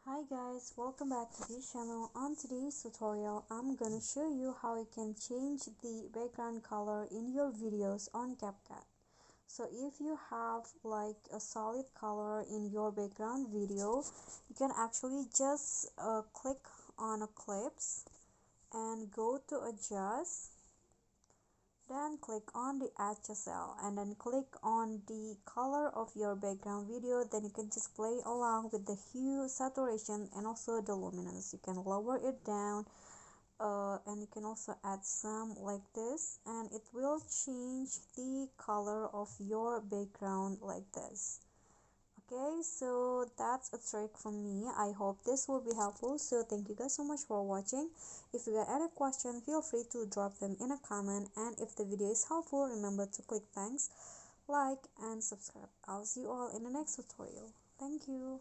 Hi guys, welcome back to this channel. On today's tutorial, I'm gonna show you how you can change the background color in your videos on CapCut. So if you have like a solid color in your background video, you can actually just click on a clips and go to adjust, then click on the HSL and then click on the color of your background video. Then you can just play along with the hue, saturation, and also the luminance. You can lower it down, and you can also add some like this, and it will change the color of your background like this. Okay, so that's a trick from me. I hope this will be helpful. So thank you guys so much for watching. If you got any question, feel free to drop them in a comment, and if the video is helpful, remember to click thanks, like, and subscribe. I'll see you all in the next tutorial. Thank you.